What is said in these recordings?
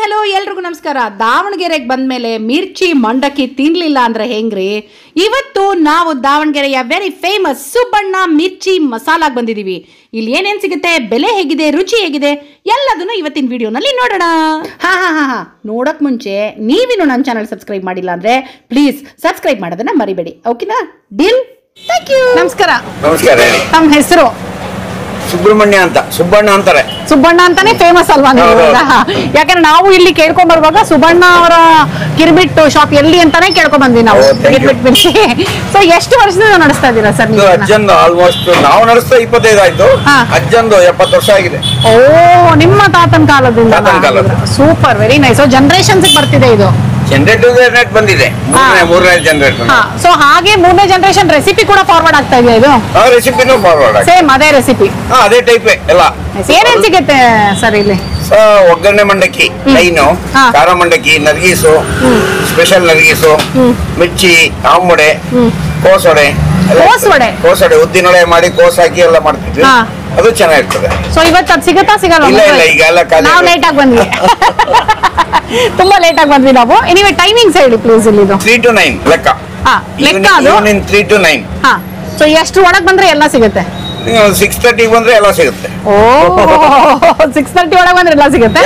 Hello ಎಲ್ರಿಗೂ ನಮಸ್ಕಾರ. ದಾವಣಗೆರೆಗೆ ಬಂದ್ಮೇಲೆ ಮಿರ್ಚಿ ಮಂಡಕ್ಕಿ ತಿನ್ಲಿಲ್ಲ ಅಂದ್ರೆ ಹೆಂಗ್ರಿ? ಇವತ್ತು ನಾವು ದಾವಣಗೆರೆಯ ವೆರಿ ಫೇಮಸ್ ಸುಬ್ಬಣ್ಣ ಮಿರ್ಚಿ ಮಸಾಲಾಗ್ ಬಂದಿದೀವಿ. ಇಲ್ಲಿ ಏನೇನ್ ಸಿಗುತ್ತೆ, ಬೆಲೆ ಹೇಗಿದೆ, ರುಚಿ ಹೇಗಿದೆ ಎಲ್ಲದನ್ನು ಇವತ್ತಿನ ವಿಡಿಯೋನಲ್ಲಿ ನೋಡೋಣ. ನೋಡಕ್ ಮುಂಚೆ ನೀವಿನ್ನು ನನ್ನ ಚಾನಲ್ ಸಬ್ಸ್ಕ್ರೈಬ್ ಮಾಡಿಲ್ಲ ಅಂದ್ರೆ ಪ್ಲೀಸ್ ಸಬ್ಸ್ಕ್ರೈಬ್ ಮಾಡೋದನ್ನ ಮರಿಬೇಡಿ. ಓಕೆನಾ? ಡೀಲ್? Thank you. ನಮಸ್ಕಾರ. ನಮಸ್ಕಾರ. ನಮ್ಮ ಹೆಸರು ಸುಬ್ರಹ್ಮಣ್ಯ ಅಂತ, ಸುಬ್ಬಣ್ಣ ಅಂತಾರೆ. ಸುಬ್ಬಣ್ಣ ಅಂತಾನೆ ಫೇಮಸ್ ಅಲ್ವಾ ನೀವು? ಯಾಕಂದ್ರೆ ನಾವು ಇಲ್ಲಿ ಕೇಳ್ಕೊಂಡ್ ಬರುವಾಗ ಸುಬ್ಬಣ್ಣ ಅವರ ಕಿರ್ಬಿಟ್ಟು ಶಾಪ್ ಎಲ್ಲಿ ಅಂತಾನೆ ಕೇಳ್ಕೊಂಡ್ ಬಂದ್ವಿ ನಾವು. ಕಿರ್ಬಿಟ್ ಮಿರ್ಚಿ. ಸೊ ಎಷ್ಟು ವರ್ಷದಿಂದ ನಡೆಸ್ತಾ ಇದ್ದೀರಾ ಸರ್ ನೀವು? ಅಜ್ಜಂದು ಆಲ್ಮೋಸ್ಟ್ ನಾವು ನಡೆಸ್ತಾ 25 ಆಯ್ತು. ಅಜ್ಜಂದು 70 ವರ್ಷ ಆಗಿದೆ. ಓ, ನಿಮ್ಮ ತಾತನ ಕಾಲದಿಂದ. Super, very nice. ಜನರೇಷನ್ಸ್ ಬರ್ತಿದೆ ಇದು. ಜನರೇಟರ್ ಬಂದಿದೆ, ಮೂರನೇ ಜನರೇಟರ್. ಸೊ ಹಾಗೆ ಮೂರನೇ ಜನರೇಷನ್ ರೆಸಿಪಿ ಕೂಡ ಫಾರ್ವರ್ಡ್ ಆಗ್ತಾ ಇದೆ ಇದು. ರೆಸಿಪಿನೂ ಫಾರ್ವರ್ಡ್ ಸೇಮ್ ಅದೇ ರೆಸಿಪಿ, ಅದೇ ಟೈಪ್ ಎಲ್ಲ. ಏನೇನ್ ಸಿಗುತ್ತೆ ಸರ್ ಇಲ್ಲಿ? ಒಗ್ಗರಣೆ ಮಂಡಕ್ಕಿ, ಲೈನು, ಖಾರ ಮಂಡಕ್ಕಿ, ನರ್ಗೀಸು, ಸ್ಪೆಷಲ್ ನರ್ಗೀಸು, ಮಿರ್ಚಿ, ಆಂಬೊಡೆ, ಕೋಸೊಡೆ, ಉದ್ದಿನೊಡೆ ಮಾಡಿ ಕೋಸ್ ಹಾಕಿ ಎಲ್ಲ ಮಾಡ್ತಿದ್ವಿ. ಅದು ಚೆನ್ನಾಗಿರ್ತದೆ. ಸೊ ಇವತ್ತು ಅದು ಸಿಗುತ್ತಾ ಸಿಗಲ್ಲ? ಇಲ್ಲ, ಈಗ ಎಲ್ಲ ನಾವು ಲೇಟ್ ಆಗಿ ಬಂದ್ವಿ. ತುಂಬಾ ಲೇಟ್ ಆಗಿ ಬಂದ್ವಿ ನಾವು. ಎನಿವೆ ಟೈಮಿಂಗ್ಸ್ ಹೇಳಿ ಪ್ಲೀಸ್. ಇಲ್ಲಿ 3 to 9 ಲೆಕ್ಕ. ಲೆಕ್ಕ ಅದು 3 to 9. ಸೊ ಎಷ್ಟು ಒಳಗ್ ಬಂದ್ರೆ ಎಲ್ಲ ಸಿಗುತ್ತೆ? 6:30 ಬಂದ್ರೆ ಎಲ್ಲ ಸಿಗುತ್ತೆ. ಓ, 6:30 ಒಳಗೆ ಬಂದ್ರೆ ಎಲ್ಲ ಸಿಗುತ್ತೆ.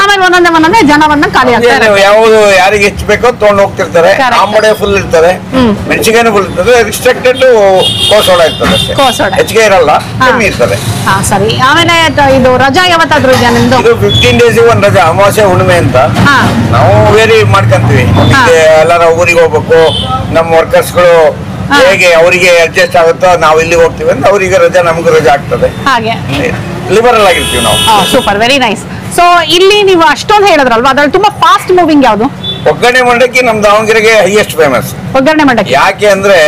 ಆಮೇಲೆ ಒಂದೊಂದೇ ಜನವನ್ನ ಖಾಲಿ ಆಗ್ತಾರೆ. ಯಾವುದು ಯಾರಿಗೆ ಹೆಚ್ಚು ಬೇಕೋ ತಗೊಂಡು ಹೋಗ್ತಿರ್ತಾರೆ. ಆಂಬೊಡೆ ಫುಲ್ ಇರ್ತದೆ, ಮೆಣಸಿನಕಾಯಿ ಫುಲ್ ಇರ್ತದೆ. ರಿಸ್ಟ್ರಿಕ್ಟೆಡ್ ಕೋಸೋಡ ಇರ್ತದೆ, ಹೆಚ್ಚಿಗೆ ಇರಲ್ಲ, ಕಮ್ಮಿ ಇರ್ತದೆ. ಸರಿ. ಆಮೇಲೆ ಇದು ರಜಾ ಯಾವತ್ತಾದ್ರೂ ಇದೆಯಾ ನಿಮ್ದು? ಇದು 15 days ಒಂದು ರಜಾ, ಅಮಾವಾಸ್ಯೆ ಹುಣ್ಣಿಮೆ ಅಂತ ನಾವು ವೇರಿ ಮಾಡ್ಕೊಂತೀವಿ. ಎಲ್ಲಾರ ಊರಿಗೆ ಹೋಗ್ಬೇಕು, ನಮ್ಮ ವರ್ಕರ್ಸ್ಗಳು ಹೇಗೆ ಅವರಿಗೆ ಅಡ್ಜಸ್ಟ್ ಆಗುತ್ತೋ ನಾವು ಇಲ್ಲಿ ಹೋಗ್ತೀವಿ ಅಂದ್ರೆ ಅವರಿಗೆ ರಜಾ, ನಮಗೂ ರಜಾ ಆಗ್ತದೆ. ಹಾಗೆ ಲಿಬರಲ್ ಆಗಿರ್ತೀವಿ ನಾವು. Super, very nice. ಸೊ ಇಲ್ಲಿ ನೀವು ಅಷ್ಟೊಂದು ಹೇಳಿದ್ರಲ್ವಾ, ಅದ್ರಲ್ಲಿ ತುಂಬಾ ಫಾಸ್ಟ್ ಮೂವಿಂಗ್ ಯಾವುದು? ಒಗ್ಗರಣೆ ಮಂಡಕ್ಕಿ ನಮ್ ದಾವಣಗೆರೆಗೆ ಹೈಯೆಸ್ಟ್ ಫೇಮಸ್. ಒಗ್ಗರಣೆ ಮಂಡಕ್ಕಿ ಯಾಕೆ ಅಂದ್ರೆ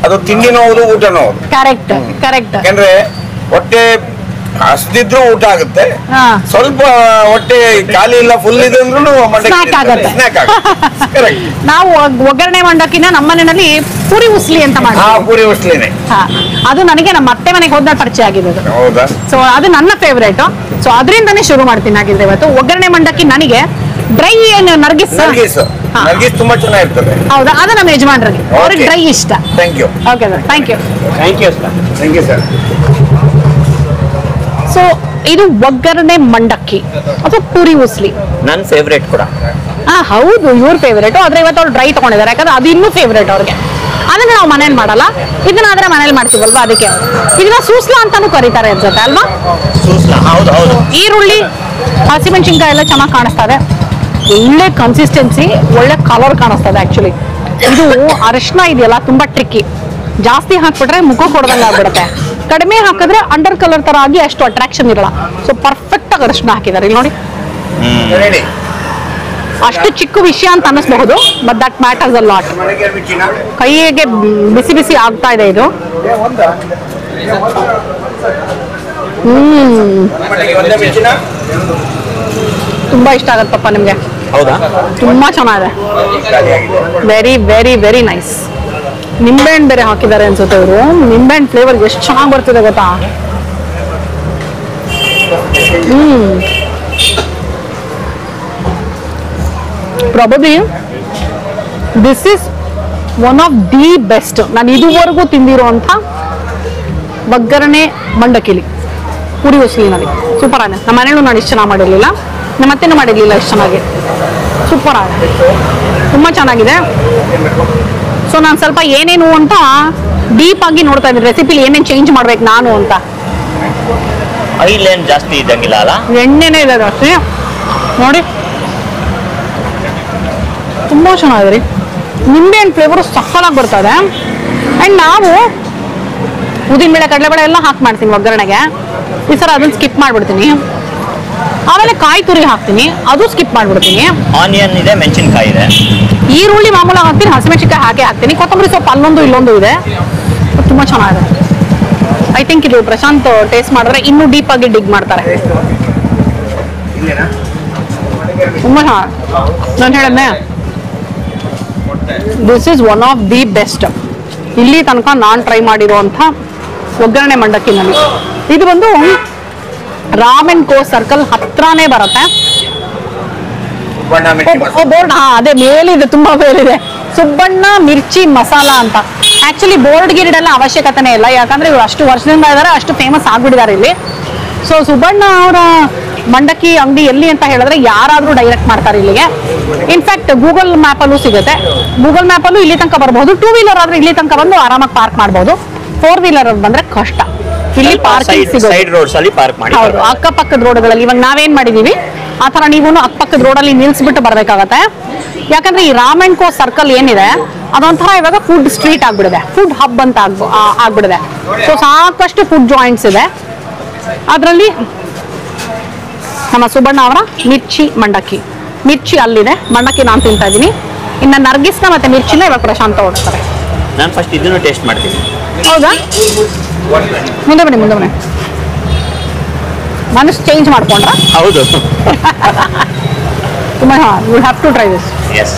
ಅದು ತಿಂಡಿನೂ ಹೌದು, ಊಟನೂ ಹೌದು. Correct correct. ಯಾಕಂದ್ರೆ ಹೊಟ್ಟೆ ಹಸ್ದಿದ್ರು ಊಟ ಆಗುತ್ತೆ, ಸ್ವಲ್ಪ ಹೊಟ್ಟೆ ಖಾಲಿ ಇಲ್ಲ ಫುಲ್ ಇದೆ ಅಂದ್ರೂ ಸ್ನಾಕ್ ಆಗುತ್ತೆ. ನಾವು ಒಗ್ಗರಣೆ ಮಂಡಕ್ಕಿನ ನಮ್ಮ ಮನೆಯಲ್ಲಿ ಪೂರಿ ಉಸ್ಲಿ ಅಂತ ಮಾಡ್ತೀವಿ. ಪೂರಿ ಉಸ್ಲಿನೇ ಅದು ನನಗೆ ನಮ್ಮ ಅತ್ತೆ ಮನೆಗೆ ಹೋದ ಪರಿಚಯ ಆಗಿದೆ. ಹೌದಾ? ಸೊ ಅದು ನನ್ನ ಫೇವರೇಟ್. ಸೊ ಅದರಿಂದಾನೇ ಶುರು ಮಾಡ್ತೀನಿ ಆಗಿದ್ರೆ ಇವತ್ತು. ಒಗ್ಗರಣೆ ಮಂಡಕ್ಕಿ ನನಗೆ ಡ್ರೈ ಏನು ನರ್ಗಿಸ್ ತುಂಬಾ ಚೆನ್ನಾಗಿರ್ತದೆ. ಹೌದಾ? ಅದು ನಮ್ಮ ಯಜಮಾನ್ರಿಗೆ, ಅವ್ರಿಗೆ ಡ್ರೈ ಇಷ್ಟ. Thank you. Okay sir, thank you. Thank you sir. Thank you sir. So ಇದು ಒಗ್ಗರಣೆ ಮಂಡಕ್ಕಿ ಅಥವಾ ಪೂರಿ ಉಸ್ಲಿ ನನ್ನ ಫೇವ್ರೇಟ್ ಕೂಡ. ಹೌದು, ಇವ್ರ ಫೇವ್ರೇಟ್. ಆದ್ರೆ ಇವತ್ತು ಅವ್ರು ಡ್ರೈ ತಗೊಂಡಿದ್ದಾರೆ, ಯಾಕಂದ್ರೆ ಅದು ಇನ್ನೂ ಫೇವ್ರೇಟ್ ಅವ್ರಿಗೆ. ಅದನ್ನ ನಾವು ಮನೇಲಿ ಮಾಡಲ್ಲ, ಇದನ್ನ ಆದ್ರೆ ಮನೇಲಿ ಮಾಡ್ತೀವಲ್ವಾ, ಅದಕ್ಕೆ ಇದನ್ನ ಸೂಸ್ಲಾ ಅಂತಾನು ಕರೀತಾರೆ ಅನ್ಸುತ್ತೆ ಅಲ್ವಾ? ಹೌದು ಹೌದು. ಈರುಳ್ಳಿ, ಹಸಿಮೆಣಸಿನ್ಕಾಯಿ ಎಲ್ಲ ಚೆನ್ನಾಗಿ ಕಾಣಿಸ್ತಾ ಇದೆ. ಒಳ್ಳೆ ಕನ್ಸಿಸ್ಟೆನ್ಸಿ, ಒಳ್ಳೆ ಕಲರ್ ಕಾಣಿಸ್ತದೆ. ಆಕ್ಚುಲಿ ಇದು ಅರಿಶಿನ ಇದೆಯಲ್ಲ, ತುಂಬಾ ಟ್ರಿಕ್ಕಿ. ಜಾಸ್ತಿ ಹಾಕ್ಬಿಟ್ರೆ ಮುಖ ಕೊಡ್ದಂಗೆ ಆಗ್ಬಿಡುತ್ತೆ, ಕಡಿಮೆ ಹಾಕಿದ್ರೆ ಅಂಡರ್ ಕಲರ್ ತರ ಆಗಿ ಅಷ್ಟು ಅಟ್ರಾಕ್ಷನ್ ಇರಲ್ಲ. ಸೊ ಪರ್ಫೆಕ್ಟ್ ಆಗಿ ಅರಿಶಿನ ಹಾಕಿದ್ದಾರೆ ಇಲ್ಲಿ ನೋಡಿ. ಅಷ್ಟು ಚಿಕ್ಕ ವಿಷಯ ಅಂತ ಅನ್ನಿಸ್ಬಹುದು, but that matters a lot. ಕೈಗೆ ಬಿಸಿ ಬಿಸಿ ಆಗ್ತಾ ಇದೆ ಇದು. ತುಂಬಾ ಇಷ್ಟ ಆಗತ್ತಪ್ಪ ನಿಮ್ಗೆ? ಹೌದಾ? ತುಂಬಾ ಚೆನ್ನಾಗಿದೆ. Very very very nice. ನಿಂಬೆಹಣ್ಣು ಬೇರೆ ಹಾಕಿದ್ದಾರೆ ಅನ್ಸುತ್ತೆ ಇವರು. ನಿಂಬೆಹಣ್ಣು ಫ್ಲೇವರ್ ಎಷ್ಟು ಚೆನ್ನಾಗಿ ಬರ್ತಿದೆ ಗೊತ್ತಾ? Probably this is one of the best ನಾನು ಇದುವರೆಗೂ ತಿಂದಿರುವಂಥ ಒಗ್ಗರಣೆ ಮಂಡಕ್ಕಿಲಿ, ಪೂರಿ ಉಸ್ಲಿನಲ್ಲಿ. ಸೂಪರ್ ಆಗಿದೆ. ನಮ್ಮ ಮನೇಲೂ ನಾನು ಇಷ್ಟು ಚೆನ್ನಾಗಿ ಮಾಡಿರಲಿಲ್ಲ, ನಮ್ಮ ಅತ್ತೆನೂ ಮಾಡಿರಲಿಲ್ಲ ಇಷ್ಟು ಚೆನ್ನಾಗಿ. ಸೂಪರ್ ಆಗಿದೆ, ತುಂಬ ಚೆನ್ನಾಗಿದೆ. ಸೊ ನಾನು ಸ್ವಲ್ಪ ಏನೇನು ಅಂತ ಡೀಪ್ ಆಗಿ ನೋಡ್ತಾ ಇದ್ದೀನಿ, ರೆಸಿಪಿಲಿ ಏನೇನು ಚೇಂಜ್ ಮಾಡ್ಬೇಕು ನಾನು ಅಂತ. ಆಯಿಲ್ ಏನು ಜಾಸ್ತಿ ಇದ್ದಂಗಿಲ್ಲ ಅಲ್ಲ? ಎಣ್ಣೆನೇ ಇದೆ ಜಾಸ್ತಿ ನೋಡಿ. ತುಂಬ ಚೆನ್ನಾಗಿದೆ ರೀ. ನಿಂಬೆಹಣ್ಣು ಫ್ಲೇವರು ಸಕ್ಕತ್ತಾಗಿ ಬರ್ತದೆ. ಆ್ಯಂಡ್ ನಾವು ಉದ್ದಿನಬೇಳೆ, ಕಡಲೆಬೇಳೆ ಎಲ್ಲ ಹಾಕಿ ಮಾಡ್ತೀನಿ ಒಗ್ಗರಣೆಗೆ. ಈ ಸಲ ಅದನ್ನು ಸ್ಕಿಪ್ ಮಾಡಿಬಿಡ್ತೀನಿ. ಆಮೇಲೆ ಕಾಯಿ ತುರಿ ಹಾಕ್ತೀನಿ, ಅದು ಸ್ಕಿಪ್ ಮಾಡಿಬಿಡ್ತೀನಿ. ಆನಿಯನ್ ಇದೆ, ಮೆಣಸಿನ್ಕಾಯಿ ಇದೆ, ಈರುಳ್ಳಿ ಮಾಮೂಲಾಗಿ ಹಾಕ್ತೀನಿ, ಹಸಿಮೆಣಸಿನ್ಕಾಯಿ ಹಾಕ್ತೀನಿ, ಕೊತ್ತಂಬರಿ ಸೊಪ್ಪು ಅಲ್ಲೊಂದು ಇಲ್ಲೊಂದು ಇದೆ. ತುಂಬ ಚೆನ್ನಾಗಿದೆ. ಐ ಥಿಂಕ್ ಇದು ಪ್ರಶಾಂತ್ ಟೇಸ್ಟ್ ಮಾಡಿದ್ರೆ ಇನ್ನೂ ಡೀಪ್ ಆಗಿ ಡಿಗ್ ಮಾಡ್ತಾರೆ. ತುಂಬ ಚೆನ್ನಾಗಿ. ನಾನು ಹೇಳಿದ್ನೆ, this is one of the best ಇಲ್ಲಿ ತನಕ ನಾನು ಟ್ರೈ ಮಾಡಿರುವಂಥ ಒಗ್ಗರಣೆ ಮಂಡಕ್ಕಿನಲ್ಲಿ. ಇದು ಬಂದು ರಾಮನ್ ಕೋ ಸರ್ಕಲ್ ಹತ್ರನೇ ಬರುತ್ತೆ. ಸುಬ್ಬಣ್ಣ ಮಿರ್ಚಿ ಮಸಾಲ. ಬೋರ್ಡ್ ಅದೇ ಮೇಲಿದೆ, ತುಂಬಾ ಮೇಲಿದೆ, ಸುಬ್ಬಣ್ಣ ಮಿರ್ಚಿ ಮಸಾಲ ಅಂತ. ಆಕ್ಚುಲಿ ಬೋರ್ಡ್ ಗಿರಿಡೆಲ್ಲ ಅವಶ್ಯಕತೆನೇ ಇಲ್ಲ, ಯಾಕಂದ್ರೆ ಇವ್ರು ಅಷ್ಟು ವರ್ಷದಿಂದ ಇದ್ದಾರೆ, ಅಷ್ಟು ಫೇಮಸ್ ಆಗ್ಬಿಟ್ಟಿದ್ದಾರೆ ಇಲ್ಲಿ. ಸೊ ಸುಬ್ಬಣ್ಣ ಅವರ ಮಂಡಕ್ಕಿ ಅಂಗಡಿ ಎಲ್ಲಿ ಅಂತ ಹೇಳಿದ್ರೆ ಯಾರಾದ್ರೂ ಡೈರೆಕ್ಟ್ ಮಾಡ್ತಾರೆ ಇಲ್ಲಿಗೆ. ಇನ್ಫ್ಯಾಕ್ಟ್ ಗೂಗಲ್ ಮ್ಯಾಪ್ ಅಲ್ಲೂ ಸಿಗುತ್ತೆ, ಗೂಗಲ್ ಮ್ಯಾಪ್ ಅಲ್ಲೂ ಇಲ್ಲಿ ತನಕ ಬರಬಹುದು. 2 ವೀಲರ್ ಆದ್ರೆ ಇಲ್ಲಿ ತನಕ ಬಂದು ಆರಾಮಾಗಿ ಪಾರ್ಕ್ ಮಾಡಬಹುದು. 4 ವೀಲರ್ ಬಂದ್ರೆ ಕಷ್ಟ, ಇಲ್ಲಿ ಪಾರ್ಕಿಂಗ್ ಸಿಗುತ್ತೆ. ಸೈಡ್ ರೋಡ್ಸ್ ಅಲ್ಲಿ ಪಾರ್ಕ್ ಮಾಡಿ. ಹೌದು, ಅಕ್ಕಪಕ್ಕದ ರೋಡ್ಗಳಲ್ಲಿ ಇವಾಗ ನಾವೇನ್ ಮಾಡಿದೀವಿ ಆ ತರ ನೀವು ಅಕ್ಕಪಕ್ಕದ ರೋಡಲ್ಲಿ ನಿಲ್ಸ್ಬಿಟ್ಟು ಬರ್ಬೇಕಾಗತ್ತೆ. ಯಾಕಂದ್ರೆ ಈ ರಾಮ್ ಅಂಡ್ ಕೋ ಸರ್ಕಲ್ ಏನಿದೆ ಅದೊಂಥರ ಇವಾಗ ಫುಡ್ ಸ್ಟ್ರೀಟ್ ಆಗ್ಬಿಡಿದೆ, ಫುಡ್ ಹಬ್ ಅಂತ ಆಗ್ಬಿಡಿದೆ. ಸೊ ಸಾಕಷ್ಟು ಫುಡ್ ಜಾಯಿಂಟ್ಸ್ ಇದೆ. ಅದರಲ್ಲಿ ನಮ್ಮ ಸುಬ್ಬಣ್ಣ ಅವರ ಮಿರ್ಚಿ ಮಂಡಕ್ಕಿ, ಮಿರ್ಚಿ ಅಲ್ಲಿದೆ, ಮಂಡಕ್ಕಿ ನಾನು ತಿಂತಾ ಇದ್ದೀನಿ. ಇನ್ನು ನರ್ಗಿಸ್ನ ಮತ್ತೆ ಮಿರ್ಚಿನ ಇವಾಗ ಪ್ರಶಾಂತ ಓಡಿಸ್ತಾರೆ. ನಾನು ಫಸ್ಟ್ ಇದನ್ನು ಟೇಸ್ಟ್ ಮಾಡ್ತೀನಿ. ಹೌದಾ, ಮುಂದೆ ಬನ್ನಿ ಮುಂದೆ ಬನ್ನಿ. ಮನಸ್ಸು ಚೇಂಜ್ ಮಾಡ್ಕೊಂಡ್ರ? ಹೌದು. ತುಂಬಾ you have to try this. Yes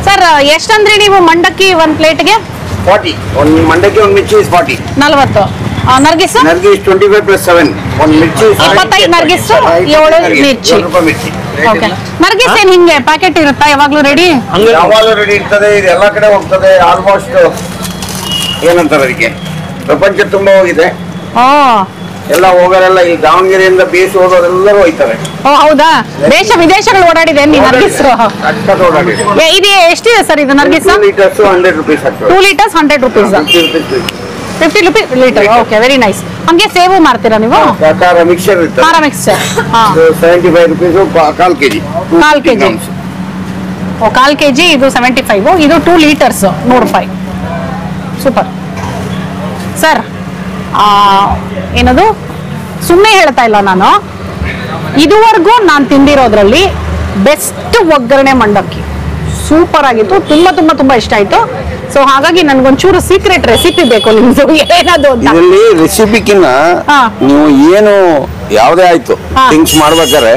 sir, ಎಷ್ಟಂದ್ರಿ ನೀವು ಮಂಡಕ್ಕಿ ಒಂದ್ ಪ್ಲೇಟ್ಗೆ? 40. ಒಂದು ಮಂಡಕ್ಕಿ ಒಂದು ಮಿರ್ಚಿ 40. 40. ನರ್ಗಿಸ್? ನರ್ಗಿಸ್ 25 + 7. ಒಂದು ಮಿರ್ಚಿ 25 ನರ್ಗಿಸ್, 7 ಮಿರ್ಚಿ. ಮಿರ್ಚಿ. ಓಕೆ. ನರ್ಗಿಸ್ ಏನ್ ಹಿಂಗೆ ಪ್ಯಾಕೆಟ್ ಇರುತ್ತಾ ಯಾವಾಗ್ಲೂ ರೆಡಿ? ಯಾವಾಗಲೂ ರೆಡಿ ಇರ್ತದೆ, ಇದು ಎಲ್ಲ ಕಡೆ ಹೋಗ್ತದೆ. ಆಲ್ಮೋಸ್ಟ್ ಏನಂತಾರೆ ಅದಕ್ಕೆ, ಪ್ರಪಂಚ ತುಂಬಾ ಹೋಗಿದೆ. ಎಲ್ಲ ಹೋಗೋರೆಲ್ಲ ಈ ದಾವಣಗೆರೆಯಿಂದ ಬೇಸಿ ಹೋಗೋರೆಲ್ಲರೂ ಹೋಯ್ತಾರೆ. ಓ ಹೌದಾ, ದೇಶ ವಿದೇಶಗಳು ಓಡಾಡಿದೆ ನೀ ನರ್ಗಿಸ್. ಇದು ಎಷ್ಟಿದೆ ಸರ್ ಇದು ನರ್ಗಿಸ್? 2 ಲೀಟರ್ಸ್ 100 ರೂಪೀಸ್ ಆಗ್ತದೆ. 2 litres 100 rupees. 50 rupees litre. Okay, very nice. ಹಂಗೆ ಸೇವು ಮಾಡ್ತೀರಾ ನೀವು? ಖಾರ ಮಿಕ್ಸರ್ ಇರ್ತದೆ. ಖಾರ ಮಿಕ್ಸರ್ 75 ರೂಪೀಸ್, 1/4 kg. 1/4 kg. ಓ 1/4 kg ಇದು 75. ಇದು 2 ಲೀಟರ್ಸ್ 100 ರೂಪಾಯಿ. Super sir. ಏನದು ಸುಮ್ಮನೆ ಹೇಳ್ತಾ ಇಲ್ಲ ನಾನು, ಇದುವರೆಗೂ ನಾನು ತಿಂದಿರೋದ್ರಲ್ಲಿ ಬೆಸ್ಟ್ ಒಗ್ಗರಣೆ ಮಂಡಕ್ಕಿ. ಸೂಪರ್ ಆಗಿತ್ತು, ತುಂಬಾ ತುಂಬಾ ತುಂಬಾ ಇಷ್ಟ ಆಯ್ತು. ಸೊ ಹಾಗಾಗಿ ನನ್ಗೊಂಚೂರು ಸೀಕ್ರೆಟ್ ರೆಸಿಪಿ ಬೇಕು ನಿಮ್ದು, ಏನದು ಅಂತ. ಇದರಲ್ಲಿ ರೆಸಿಪಿಕಿನ್ನ ನೀವು ಏನು ಯಾವ್ದೇ ಆಯ್ತು ಥಿಂಗ್ಸ್ ಮಾಡ್ಬೇಕಾದ್ರೆ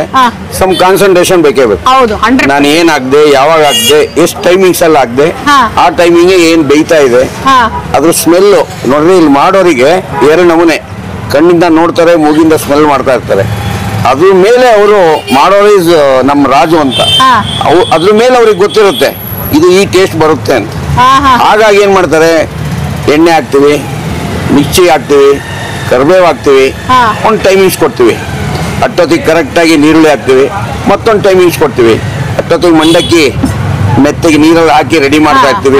ಸಮ್ ಕಾನ್ಸಂಟ್ರೇಷನ್ ಬೇಕೇ ಬೇಕು. ಹೌದು, ನಾನು ಏನ್ ಹಾಕ್ದೆ, ಯಾವಾಗ ಹಾಕ್ದೆ, ಎಷ್ಟು ಟೈಮಿಂಗ್ಸ್ ಅಲ್ಲಿ ಹಾಕ್ದೆ, ಆ ಟೈಮಿಂಗ್ ಏನ್ ಬೇಯ್ತಾ ಇದೆ, ಅದ್ರ ಸ್ಮೆಲ್ ನೋಡ್ರಿ. ಇಲ್ಲಿ ಮಾಡೋರಿಗೆ 2 ನಮೂನೆ, ಕಣ್ಣಿಂದ ನೋಡ್ತಾರೆ, ಮೂಗಿಂದ ಸ್ಮೆಲ್ ಮಾಡ್ತಾ ಇರ್ತಾರೆ. ಅದ್ರ ಮೇಲೆ ಅವರು ಮಾಡೋರು ಇಸ್ ನಮ್ಮ ರಾಜು ಅಂತ, ಅದ್ರ ಮೇಲೆ ಅವ್ರಿಗೆ ಗೊತ್ತಿರುತ್ತೆ ಇದು ಈ ಟೇಸ್ಟ್ ಬರುತ್ತೆ ಅಂತ. ಹಾಗಾಗಿ ಏನ್ ಮಾಡ್ತಾರೆ, ಎಣ್ಣೆ ಹಾಕ್ತಿವಿ, ಮಿರ್ಚಿ ಹಾಕ್ತಿವಿ, ಕರಿಬೇವು ಹಾಕ್ತಿವಿ, ಒಂದು ಟೈಮಿಂಗ್ಸ್ ಕೊಡ್ತೀವಿ. ಅಷ್ಟೊತ್ತಿಗೆ ಕರೆಕ್ಟಾಗಿ ನೀರುಳ್ಳಿ ಹಾಕ್ತಿವಿ, ಮತ್ತೊಂದು ಟೈಮಿಂಗ್ಸ್ ಕೊಡ್ತೀವಿ. ಅಷ್ಟೊತ್ತಿಗೆ ಮಂಡಕ್ಕಿ ಮೆತ್ತಗೆ ನೀರಲ್ಲಿ ಹಾಕಿ ರೆಡಿ ಮಾಡ್ತಾ ಇರ್ತೀವಿ.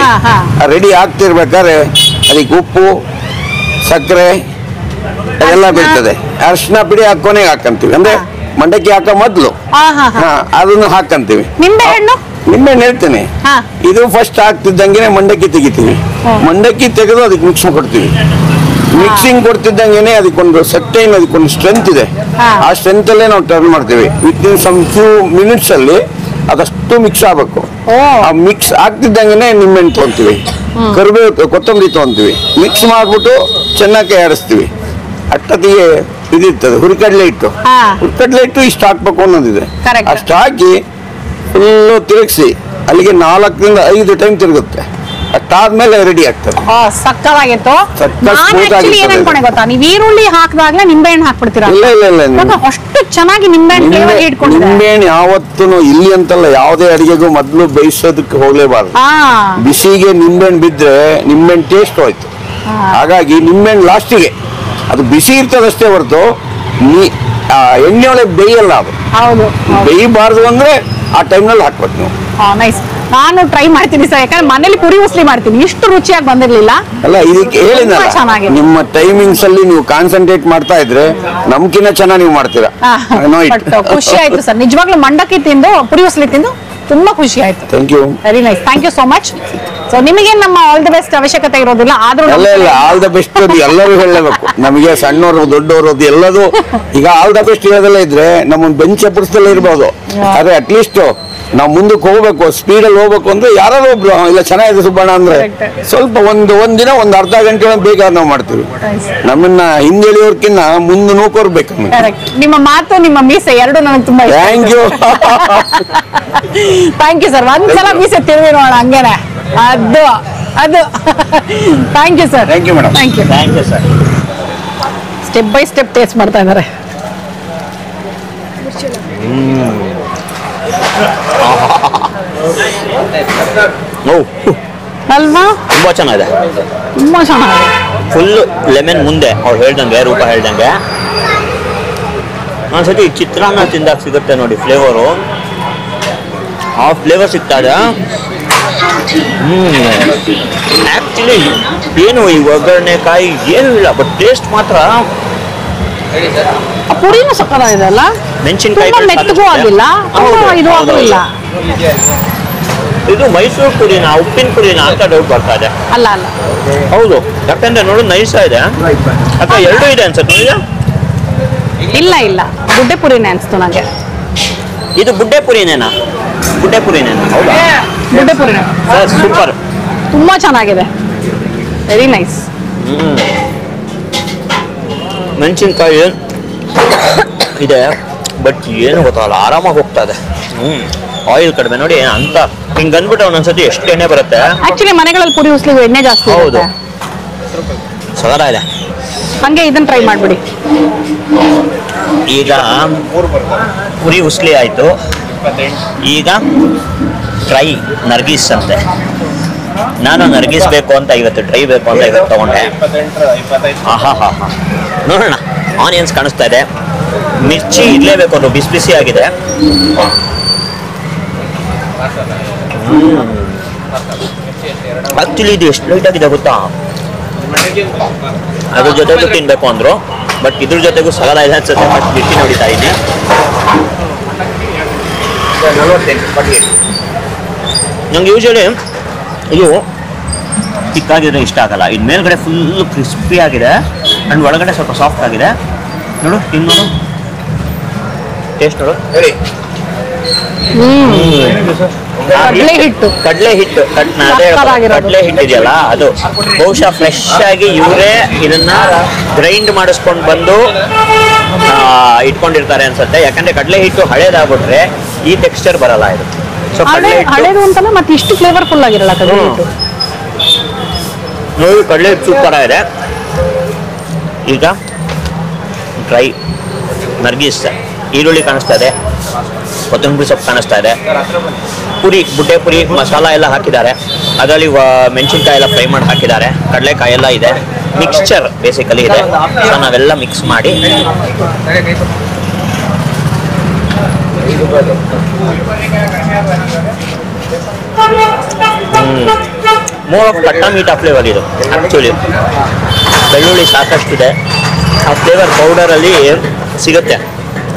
ರೆಡಿ ಆಗ್ತಿರ್ಬೇಕಾದ್ರೆ ಅದಕ್ಕೆ ಉಪ್ಪು, ಸಕ್ಕರೆ ಅದೆಲ್ಲ ಬೀಳ್ತದೆ. ಅರಿಶಿನ ಪುಡಿ ಕೊನೆಗೆ ಹಾಕಂತೀವಿ, ಅಂದ್ರೆ ಮಂಡಕ್ಕಿ ಹಾಕೋ ಮೊದ್ಲು ಅದನ್ನು ಹಾಕಂತೀವಿ. ನಿಂಬೆಹಣ್ಣು ಹೇಳ್ತೇನೆ. ಇದು ಫಸ್ಟ್ ಹಾಕ್ತಿದ್ದಂಗೆ ಮಂಡಕ್ಕಿ ತೆಗಿತೀವಿ. ಮಂಡಕ್ಕಿ ತೆಗೆದು ಅದಕ್ಕೆ ಮಿಕ್ಸ್ ಕೊಡ್ತೀವಿ. ಮಿಕ್ಸಿಂಗ್ ಕೊಡ್ತಿದ್ದಂಗೆ ಅದಕ್ಕೊಂದು ಸರ್ಟೈನ್, ಅದಕ್ಕೊಂದು ಸ್ಟ್ರೆಂತ್ ಇದೆ. ಆ ಸ್ಟ್ರೆಂತ್ ಅಲ್ಲೇ ನಾವು ಟರ್ನ್ ಮಾಡ್ತೀವಿ. ವಿತಿನ್ ಸಮ್ ಫ್ಯೂ ಮಿನಿಟ್ಸ್ ಅಲ್ಲಿ ಅದಷ್ಟು ಮಿಕ್ಸ್ ಆಗ್ಬೇಕು. ಆ ಮಿಕ್ಸ್ ಆಗ್ತಿದ್ದಂಗೆ ನಿಂಬೆಹಣ್ಣು ತೊಗೊಂತೀವಿ, ಕರಿಬೇವು, ಕೊತ್ತಂಬರಿ ತೊಗೊಂತೀವಿ, ಮಿಕ್ಸ್ ಮಾಡ್ಬಿಟ್ಟು ಚೆನ್ನಾಗಿ ಆಡಿಸ್ತೀವಿ. ಅಷ್ಟೊತ್ತಿಗೆ ಇದಿರ್ತದೆ ಹುರಿಕಡ್ಲೆ ಹಿಟ್ಟು ಇಷ್ಟು ಹಾಕ್ಬೇಕು ಅನ್ನೋದಿದೆ. ಅಷ್ಟು ಹಾಕಿ ಫುಲ್ಲು ತಿರುಗಿಸಿ ಅಲ್ಲಿಗೆ 4 ರಿಂದ 5 ಟೈಮ್ ತಿರುಗುತ್ತೆ. ಅಷ್ಟಾದ್ಮೇಲೆ ರೆಡಿ ಆಗ್ತದೆ. ಸಕ್ಕತ್ತಾಗಿತ್ತು. ಗೊತ್ತಾ, ನೀವು ಈರುಳ್ಳಿ ಹಾಕಿದಾಗ್ಲೇ ನಿಂಬೆಹಣ್ಣು ಹಾಕ್ಬಿಡ್ತೀರಾ? ಇಲ್ಲ, ಅಷ್ಟು ಚೆನ್ನಾಗಿ ನಿಂಬೆಹಣ್ಣು ಯಾವತ್ತೂ ಇಲ್ಲಿ ಅಂತಲ್ಲ, ಯಾವುದೇ ಅಡಿಗೆಗೂ ಮೊದ್ಲು ಬೇಯಿಸೋದಕ್ಕೆ ಹೋಗ್ಲೇಬಾರ್ದು. ಬಿಸಿಗೆ ನಿಂಬೆಹಣ್ಣು ಬಿದ್ರೆ ನಿಂಬೆಹಣ್ಣು ಟೇಸ್ಟ್ ಹೋಯ್ತು. ಹಾಗಾಗಿ ನಿಂಬೆಹಣ್ಣು ಲಾಸ್ಟಿಗೆ, ಅದು ಬಿಸಿ ಇರ್ತದಷ್ಟೇ ಹೊರತು ಎಣ್ಣೆ ಒಳಗೆ ಬೇಯಲ್ಲ. ಅದು ಬೇಯಬಾರ್ದು ಅಂದ್ರೆ ಆ ಟೈಮ್ನಲ್ಲಿ ಹಾಕ್ಬೇಕು ನೀವು. ನೈಸ್. ನಾನು ಟ್ರೈ ಮಾಡ್ತೀನಿ ಸರ್, ಯಾಕಂದ್ರೆ ಮನೇಲಿ ಪುರಿ ಉಸ್ಲಿ ಮಾಡ್ತೀನಿ, ಇಷ್ಟು ರುಚಿಯಾಗಿ ಬಂದಿರ್ಲಿಲ್ಲ. ಅಲ್ಲ, ಇದಕ್ಕೆ ಹೇಳಿದ್ನಲ್ಲ, ನಿಮ್ಮ ಟೈಮಿಂಗ್ಸ್ ಅಲ್ಲಿ ನೀವು ಕಾನ್ಸಂಟ್ರೇಟ್ ಮಾಡ್ತಾ ಇದ್ರೆ ನಮ್ಕಿನ್ನ ಚೆನ್ನಾಗಿ ನೀವು ಮಾಡ್ತೀರಾ. ಖುಷಿ ಆಯ್ತು ಸರ್, ನಿಜವಾಗ್ಲೂ ಮಂಡಕ್ಕಿ ತಿಂದು ಪುರಿ ಉಸ್ಲಿ ತಿಂದು ತುಂಬಾ ಖುಷಿ ಆಯ್ತು. Thank you, very nice, thank you so much. So ನಿಮಗೆ ನಮ್ಮ ಆಲ್ ದಿ ಬೆಸ್ಟ್ ಅವಶ್ಯಕತೆ ಇರೋದಿಲ್ಲ, ಆದ್ರೂ ಆಲ್ ದ ಬೆಸ್ಟ್ ಎಲ್ಲರೂ ಹೇಳಬೇಕು. ನಮಗೆ ಸಣ್ಣವರು ದೊಡ್ಡವರು ಎಲ್ಲದು ಈಗ ಆಲ್ ದ ಬೆಸ್ಟ್ ಇರೋದೆಲ್ಲ ಇದ್ರೆ ನಮ್ಮೊಂದು ಬೆಂಚ್ ಎಪ್ಪಡಿಸ್ದಲ್ಲೇ ಇರ್ಬೋದು. ಆದ್ರೆ ಅಟ್ಲೀಸ್ಟ್ ನಾವು ಮುಂದಕ್ಕೆ ಹೋಗ್ಬೇಕು, ಸ್ಪೀಡಲ್ಲಿ ಹೋಗ್ಬೇಕು ಅಂದ್ರೆ ಯಾರು ಒಬ್ರು ಇಲ್ಲ ಚೆನ್ನಾಗಿದೆ ಸುಬ್ಬಣ್ಣ ಅಂದ್ರೆ ಸ್ವಲ್ಪ ಒಂದಿನ ಒಂದು ಅರ್ಧ ಗಂಟೆ ಬೇಕಾದ್ರೆ ನಾವು ಮಾಡ್ತೀವಿ. ನಮ್ಮನ್ನ ಹಿಂದೆಳಿಯೋರ್ಕಿನ್ನ ಮುಂದೆ ನೂಕೋರ್ ಬೇಕು. ನಿಮ್ಮ ಮಾತು, ನಿಮ್ಮ ಮೀಸೆ ಎರಡು ನನಗೆ ತುಂಬಾ ಇಷ್ಟ. Thank you, thank you sir. ಒಂದ್ಸಲ ಮೀಸೆ ತಿರುಗಿ ನೋಡೋಣ ಹಂಗೇನೆ. ಅದು thank you sir. Thank you madam. Thank you sir. Step by step taste ಮಾಡ್ತಾ ಇದ್ದಾರೆ. ಅಲ್ವಾ? ತುಂಬಾ ಚೆನ್ನಾಗಿದೆ, ತುಂಬಾ ಚೆನ್ನಾಗಿದೆ. ಫುಲ್ ಲೆಮನ್ ಮುಂದೆ ಅವ್ರು ಹೇಳ್ದಂಗೆ, ರೂಪ ಹೇಳ್ದಂಗೆ. ಒಂದ್ಸತಿ ಚಿತ್ರಾನ್ನ ತಿಂದಾಗ ಸಿಗುತ್ತೆ ನೋಡಿ ಫ್ಲೇವರು, ಆ ಫ್ಲೇವರ್ ಸಿಗ್ತಾ ಇದೆ. ಆ್ಯಕ್ಚುಲಿ ಏನು ಈ ಒಗ್ಗರಣೆ ಕಾಯಿ ಏನೂ ಇಲ್ಲ, ಬಟ್ ಟೇಸ್ಟ್ ಮಾತ್ರ ಪುರಿನೂ ಸಕ್ಕತ್ತಾಗಿದೆ ಅಲ್ಲ, ಮೆಣಸಿನ್ಕಾಯಿ ಮೆತ್ತಗೂ ಆಗಿಲ್ಲ, ಇದು ಆಗಿಲ್ಲ. ಇದು ಮೈಸೂರು ಪುರಿನ ಉಪ್ಪಿನ ಪುರಿನ ಅಂತ ಡೌಟ್ ಬರ್ತಾ ಇದೆ. ಅಲ್ಲ ಅಲ್ಲ, ಹೌದು, ಯಾಕಂದ್ರೆ ನೋಡು ನೈಸ್ ಇದೆ ಅಥವಾ ಎರಡೂ ಇದೆ ಅನ್ಸುತ್ತೆ ನೋಡಿ. ಇಲ್ಲ ಇಲ್ಲ, ಬುಡ್ಡೆ ಪುರಿನೇ ಅನ್ಸ್ತು ನನಗೆ. ಇದು ಬುಡ್ಡೆ ಪುರಿನೇನಾ? ಬುಡ್ಡೆ ಪುರಿನೇನಾ? ಹೌದಾ, ಬುಡ್ಡೆ ಪುರಿನೇ. ಸೂಪರ್, ತುಂಬಾ ಚೆನ್ನಾಗಿದೆ, ವೆರಿ ನೈಸ್. ಮೆಣಸಿನ್ಕಾಯಿ ಇದೆ, ಬಟ್ ಏನು ಗೊತ್ತಾಗಲ್ಲ, ಆರಾಮಾಗಿ ಹೋಗ್ತಾ ಇದೆ. ಆಯಿಲ್ ಕಡಿಮೆ ನೋಡಿ ಅಂತ ಹಿಂಗೆ ಅಂದ್ಬಿಟ್ಟು ಒಂದೊಂದ್ಸತಿ ಎಷ್ಟು ಎಣ್ಣೆ ಬರುತ್ತೆ. ಆಕ್ಚುಲಿ ಮನೆಗಳಲ್ಲಿ ಪುರಿ ಉಸ್ಲಿಗೆ ಎಣ್ಣೆ ಜಾಸ್ತಿ. ಹೌದು, ಸಗರ ಇದೆ. ಹಂಗೆ ಇದನ್ನ ಟ್ರೈ ಮಾಡ್ಬಿಡಿ. ಈಗ ಪುರಿ ಉಸ್ಲಿ ಆಯಿತು, ಈಗ ಟ್ರೈ ನರ್ಗೀಸ್ ಅಂತೆ. ನಾನು ನರ್ಗೀಸ್ ಬೇಕು ಅಂತ ಇವತ್ತು, ಟ್ರೈ ಬೇಕು ಅಂತ ಇವತ್ತು ತಗೊಂಡೆ. ಹಾ ಹಾ ಹಾ, ನೋಡೋಣ. ಆನಿಯನ್ಸ್ ಕಾಣಿಸ್ತಾ ಇದೆ, ಮಿರ್ಚಿ ಇರಲೇಬೇಕು, ಅದು ಬಿಸಿ ಬಿಸಿ ಆಗಿದೆ. ಆಕ್ಚುಲಿ ಇದು ಎಷ್ಟು ಲೈಟ್ ಆಗಿದೆ ಗೊತ್ತಾ, ಅದ್ರ ಜೊತೆಗೂ ತಿನ್ಬೇಕು ಅಂದ್ರು, ಬಟ್ ಇದ್ರ ಜೊತೆಗೂ ಸಗಲ ಇದೆ ಅನ್ಸುತ್ತೆ. ಬಟ್ ಬಿಟ್ಟು ನೋಡಿತಾ ಇದ್ದೀನಿ. ನಂಗೆ ಯೂಶಲಿ ಇದು ಚಿಕ್ಕಾಗಿದ್ರೆ ಇಷ್ಟ ಆಗಲ್ಲ. ಇದು ಮೇಲ್ಗಡೆ ಫುಲ್ ಕ್ರಿಸ್ಪಿ ಆಗಿದೆ ಅಂಡ್ ಒಳಗಡೆ ಸ್ವಲ್ಪ ಸಾಫ್ಟ್ ಆಗಿದೆ. ನೋಡು ತಿನ್ನೋದು ಟೇಸ್ಟ್ ನೋಡು. ಹೇಳಿ. ಕಡಲೆ ಹಿಟ್ಟು, ಕಡಲೆ ಹಿಟ್ಟು, ಕಡಲೆ ಹಿಟ್ಟು ಇದೆಯಲ್ಲ ಅದು ಬಹುಶಃ ಫ್ರೆಶ್ ಆಗಿ ಇವರೇ ಇದನ್ನ ಗ್ರೈಂಡ್ ಮಾಡಿಸ್ಕೊಂಡು ಬಂದು ಇಟ್ಕೊಂಡಿರ್ತಾರೆ ಅನ್ಸುತ್ತೆ. ಯಾಕಂದ್ರೆ ಕಡಲೆ ಹಿಟ್ಟು ಹಳೇದಾಗ್ಬಿಟ್ರೆ ಈ ಟೆಕ್ಸ್ಚರ್ ಬರಲ್ಲ ಇದು. ಸೊ ಹಳೇದು ಅಂತಲ್ಲ, ಮತ್ತೆ ಇಷ್ಟು ಫ್ಲೇವರ್ಫುಲ್ ಆಗಿರಲ್ಲ ಕಡಲೆ ಹಿಟ್ಟು. ನೋಡಿ ಕಡಲೆ ಹಿಟ್ಟು ಸೂಪರ್ ಆಗಿದೆ. ಈಗ ಡ್ರೈ ನರ್ಗೀಸ್, ಈರುಳ್ಳಿ ಕಾಣಿಸ್ತಾ ಇದೆ, ಕೊತ್ತಂಬರಿ ಸೊಪ್ಪು ಕಾಣಿಸ್ತಾ ಇದೆ, ಪುರಿ ಬುಡ್ಡೆ ಪುರಿ ಮಸಾಲ ಎಲ್ಲ ಹಾಕಿದ್ದಾರೆ, ಅದರಲ್ಲಿ ಮೆಣಸಿನ್ಕಾಯಿ ಎಲ್ಲ ಫ್ರೈ ಮಾಡಿ ಹಾಕಿದ್ದಾರೆ, ಕಡಲೆಕಾಯಿ ಎಲ್ಲ ಇದೆ, ಮಿಕ್ಸ್ಚರ್ ಬೇಸಿಕಲಿ ಇದೆ. ಸೊ ನಾವೆಲ್ಲ ಮಿಕ್ಸ್ ಮಾಡಿ ಮೋರ್ ಆಫ್ ಕಟ್ಟ ಮೀಠಾ ಫ್ಲೇವರ್ ಇದು. ಆ್ಯಕ್ಚುಲಿ ಬೆಳ್ಳುಳ್ಳಿ ಸಾಕಷ್ಟಿದೆ, ಆ ಫ್ಲೇವರ್ ಪೌಡರಲ್ಲಿ ಸಿಗುತ್ತೆ.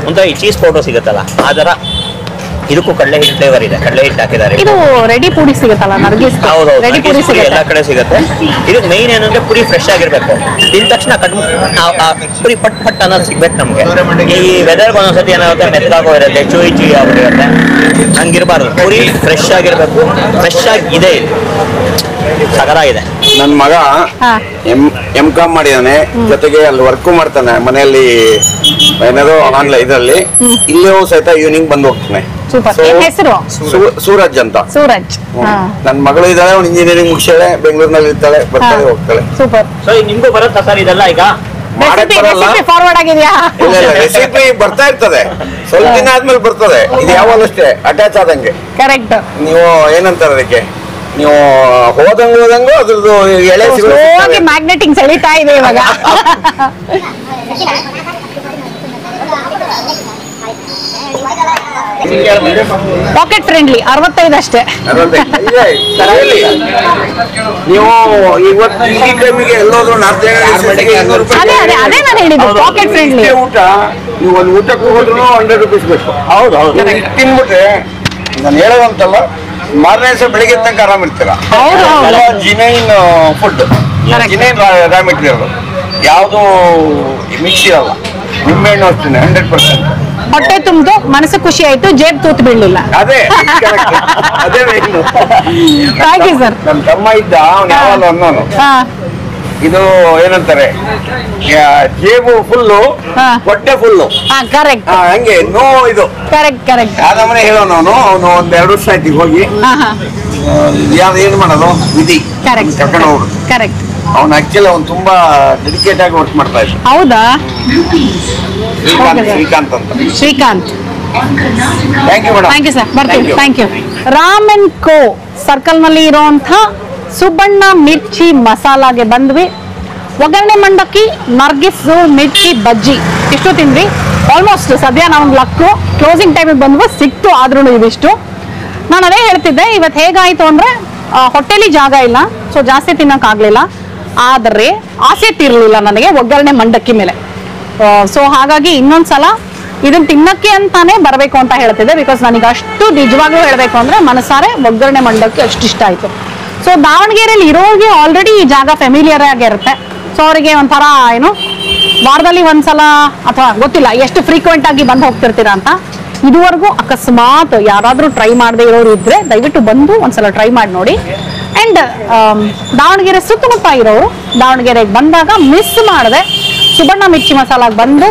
ಒಂಥರ ಈ ಚೀಸ್ ಪೌಡರ್ ಸಿಗುತ್ತಲ್ಲ ಆ ಥರ ಇದಕ್ಕೂ ಕಡಲೆ ಹಿಟ್ಟು ಫ್ಲೇವರ್ ಇದೆ, ಕಡಲೆ ಹಿಟ್ಟು ಹಾಕಿದ್ದಾರೆ. ಇದು ರೆಡಿ ಪುಡಿ ಸಿಗುತ್ತಲ್ಲ ನರ್ಗೀಸ್, ರೆಡಿ ಪುಡಿ ಸಿಗುತ್ತೆ ಎಲ್ಲ ಕಡೆ ಸಿಗುತ್ತೆ. ಇದು ಮೈನ್ ಏನಂದ್ರೆ ಪುರಿ ಫ್ರೆಶ್ ಆಗಿರ್ಬೇಕು. ತಿಂದ ತಕ್ಷಣ ಪುರಿ ಪಟ್ ಪಟ್ ಅನ್ನೋದು ಸಿಗ್ಬೇಕು ನಮಗೆ. ಈ ವೆದರ್ಗೆ ಒಂದೊಂದ್ಸತಿ ಏನಾಗುತ್ತೆ, ಮೆತ್ತಗಾಗೋ ಇರುತ್ತೆ, ಚುಯಿ ಆಗಿರುತ್ತೆ, ಹಂಗಿರ್ಬಾರ್ದು. ಪುರಿ ಫ್ರೆಶ್ ಆಗಿರ್ಬೇಕು. ಫ್ರೆಶ್ ಆಗಿ ಇದೆ, ಸಗರ ಇದೆ. ನನ್ನ ಮಗ M.Com ಮಾಡಿದಾನೆ, ಜೊತೆಗೆ ಅಲ್ಲಿ ವರ್ಕ್ ಮಾಡ್ತಾನೆ ಮನೆಯಲ್ಲಿ, ಏನಾದ್ರು ಆನ್ಲೈನ್ ಇದರಲ್ಲಿ. ಇಲ್ಲೇ ಸಹಿತ ಈವ್ನಿಂಗ್ ಬಂದು ಹೋಗ್ತಾನೆ. ಹೆಸರು ಸೂರಜ್ ಅಂತ. ಸೂರಜ್. ನನ್ನ ಮಗಳು ಇದ್ದಾಳೆ, ಅವ್ನು ಇಂಜಿನಿಯರಿಂಗ್ ಮುಗಿಸಾಳೆ, ಬೆಂಗಳೂರಿನಲ್ಲಿ ಇರ್ತಾಳೆ, ಬರ್ತಾಳೆ ಹೋಗ್ತಾಳೆ. ಸೂಪರ್. ಸೊ ಈಗ ನಿಮ್ಗೂ ಬರುತ್ತಾ ಸರ್ ಇದೆಲ್ಲ? ಈಗ ಫಾರ್ವರ್ಡ್ ಆಗಿದೆಯಾ? ಇಲ್ಲ ರೆಸಿಪಿ ಬರ್ತಾ ಇರ್ತದೆ, ಸ್ವಲ್ಪ ದಿನ ಆದ್ಮೇಲೆ ಬರ್ತದೆ. ಇದು ಯಾವಾಗಲೂ ಅಷ್ಟೇ ಅಟ್ಯಾಚ್ ಆದಂಗೆ. ಕರೆಕ್ಟ್. ನೀವು ಏನಂತಾರೆ ಅದಕ್ಕೆ, ನೀವು ಹೋದಂಗು ಅದ್ರದ್ದು ಎಳೆ ಮ್ಯಾಗ್ನೆಟಿಂಗ್ ಸೆಳಿತಾ ಇದೆ ಇವಾಗ. ಪಾಕೆಟ್ ಫ್ರೆಂಡ್ಲಿ 65 ಅಷ್ಟೇ. ನೀವು ಇವತ್ತು ಈ ಟೈಮಿಗೆ ಎಲ್ಲೋದ್ರು ಅದೇ ನಾನು ಹೇಳಿದ್ದು, ಪಾಕೆಟ್ ಫ್ರೆಂಡ್ಲಿ ಊಟ. ನೀವು ಒಂದು ಊಟಕ್ಕೆ ಹೋದ್ರು 100 ರೂಪೀಸ್ ಬೇಕು. ಹೌದು ಹೌದು. ತಿನ್ಬಿಟ್ರೆ ನಾನು ಹೇಳೋದಂತಲ್ಲ, ಮಾರನೇ ದಿವಸ ಬೆಳಿಗ್ಗೆ ತನಕ ಆರಾಮ್ ಇರ್ತೀರ. ಜಿನೈನ್ ಫುಡ್, ಜಿನೈನ್ ರಾ ಮೆಟೀರಿಯಲ್, ಯಾವುದು ಮಿಕ್ಸ್ ಇರಲ್ಲ. ನಿಂಬೆಹಣ್ಣು ಅಷ್ಟೇ 100%. ಹೊಟ್ಟೆ ತುಂಬಿತು, ಮನಸ್ಸು ಖುಷಿ ಆಯ್ತು, ಜೇಬ್ ತೂತು ಬೀಳಲಿಲ್ಲ. ಅದೇ ಅದೇ ಥ್ಯಾಂಕ್ ಯು ಸರ್. ನನ್ನ ತಮ್ಮ ಇದ್ದ, ಅವ್ನು ಯಾವಾಗ ಅನ್ನೋನು, ಇದು ಏನಂತಾರೆ, ಜೇಬು ಫುಲ್ಲು ಹೊಟ್ಟೆ ಫುಲ್ಲು. ಕರೆಕ್ಟ್. ಹಂಗೆ ನೋ ಇದು ಕರೆಕ್ಟ್ ಕರೆಕ್ಟ್. ಯಾವ್ದಮ್ಮನೆ ಹೇಳೋನು ಅವನು ಒಂದ್ 2 ವರ್ಷ ಆಯ್ತು ಹೋಗಿ. ಯಾವ್ದು ಏನ್ ಮಾಡೋದು ವಿಧಿ ಕರ್ಕೊಂಡು ಹೋಗುದು. ಕರೆಕ್ಟ್. ಅವ್ನು ಆಕ್ಚುಲಿ ಅವ್ನು ತುಂಬಾ ಡೆಡಿಕೇಟ್ ಆಗಿ ವರ್ಕ್ ಮಾಡ್ತಾ ಇದ್ದ. ಹೌದಾ? ಶ್ರೀಕಾಂತ್ ಅಂತ. Srikanth thank you madam. Thank you sir, ಬರ್ತೀವಿ. Thank you. Ram and co circle ನಲ್ಲಿ ಇರುವಂತ ಸುಬ್ಬಣ್ಣ ಮಿರ್ಚಿ ಮಸಾಲಾಗೆ ಬಂದ್ವಿ. ಒಗ್ಗರಣೆ ಮಂಡಕ್ಕಿ, ನರ್ಗಿಸ್ಸು, ಮಿರ್ಚಿ ಬಜ್ಜಿ ಇಷ್ಟು ತಿಂದ್ವಿ. ಆಲ್ಮೋಸ್ಟ್ ಸದ್ಯ ನಮ್ಗೆ ಲಕ್ಕು ಕ್ಲೋಸಿಂಗ್ ಟೈಮಿಗೆ ಬಂದ್ವು, ಸಿಕ್ತು. ಆದ್ರೂ ಇದಿಷ್ಟು ನಾನು ಅದೇ ಹೇಳ್ತಿದ್ದೆ, ಇವತ್ತು ಹೇಗಾಯ್ತು ಅಂದ್ರೆ ಹೊಟ್ಟೆಲಿ ಜಾಗ ಇಲ್ಲ, ಸೊ ಜಾಸ್ತಿ ತಿನ್ನಕ್ ಆಗ್ಲಿಲ್ಲ. ಆದರೆ ಆಸೆ ತೀರ್ಲಿಲ್ಲ ನನಗೆ ಒಗ್ಗರಣೆ ಮಂಡಕ್ಕಿ ಮೇಲೆ. ಸೊ ಹಾಗಾಗಿ ಇನ್ನೊಂದ್ಸಲ ಇದನ್ನ ತಿನ್ನಕ್ಕೆ ಅಂತಾನೆ ಬರಬೇಕು ಅಂತ ಹೇಳ್ತಿದ್ದೆ. ಬಿಕಾಸ್ ನನಗೆ ಅಷ್ಟು ನಿಜವಾಗ್ಲೂ ಹೇಳ್ಬೇಕು ಅಂದ್ರೆ ಮನಸಾರೆ ಒಗ್ಗರಣೆ ಮಂಡಕ್ಕಿ ಅಷ್ಟು ಇಷ್ಟ ಆಯ್ತು. ಸೊ ದಾವಣಗೆರೆಯಲ್ಲಿ ಇರೋರಿಗೆ ಆಲ್ರೆಡಿ ಈ ಜಾಗ ಫೆಮಿಲಿಯರ್ ಆಗಿರುತ್ತೆ. ಸೊ ಅವರಿಗೆ ಒಂಥರ ಏನು ವಾರದಲ್ಲಿ ಒಂದ್ಸಲ ಅಥವಾ ಗೊತ್ತಿಲ್ಲ ಎಷ್ಟು ಫ್ರೀಕ್ವೆಂಟ್ ಆಗಿ ಬಂದು ಹೋಗ್ತಿರ್ತೀರಾ ಅಂತ. ಇದುವರೆಗೂ ಅಕಸ್ಮಾತ್ ಯಾರಾದ್ರೂ ಟ್ರೈ ಮಾಡದೇ ಇರೋರು ಇದ್ರೆ ದಯವಿಟ್ಟು ಬಂದು ಒಂದ್ಸಲ ಟ್ರೈ ಮಾಡಿ ನೋಡಿ. ಅಂಡ್ ದಾವಣಗೆರೆ ಸುತ್ತಮುತ್ತ ಇರೋರು ದಾವಣಗೆರೆಗೆ ಬಂದಾಗ ಮಿಸ್ ಮಾಡದೆ ಸುಬ್ಬಣ್ಣ ಮಿರ್ಚಿ ಮಸಾಲಾಗೆ ಬಂದು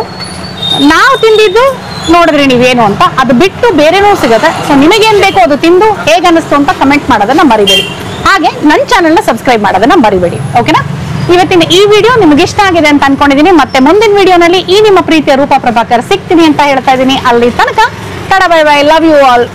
ನಾವು ತಿಂದಿದ್ದು ನೋಡಿದ್ರಿ ನೀವೇನು ಅಂತ. ಅದು ಬಿಟ್ಟು ಬೇರೆನೂ ಸಿಗುತ್ತೆ. ಸೊ ನಿಮಗೇನ್ ಬೇಕೋ ಅದು ತಿಂದು ಹೇಗೆ ಅನ್ನಿಸ್ತು ಅಂತ ಕಮೆಂಟ್ ಮಾಡೋದನ್ನ ಮರಿಬೇಡಿ. ಹಾಗೆ ನನ್ನ ಚಾನೆಲ್ನ ಸಬ್ಸ್ಕ್ರೈಬ್ ಮಾಡೋದನ್ನ ಮರಿಬೇಡಿ. ಓಕೆನಾ? ಇವತ್ತಿನ ಈ ವಿಡಿಯೋ ನಿಮ್ಗೆ ಇಷ್ಟ ಆಗಿದೆ ಅಂತ ಅನ್ಕೊಂಡಿದೀನಿ. ಮತ್ತೆ ಮುಂದಿನ ವಿಡಿಯೋನಲ್ಲಿ ಈ ನಿಮ್ಮ ಪ್ರೀತಿಯ ರೂಪಾ ಪ್ರಭಾಕರ್ ಸಿಗ್ತೀನಿ ಅಂತ ಹೇಳ್ತಾ ಇದ್ದೀನಿ. ಅಲ್ಲಿ ತನಕ ಟಾಟಾ bye bye, love you all.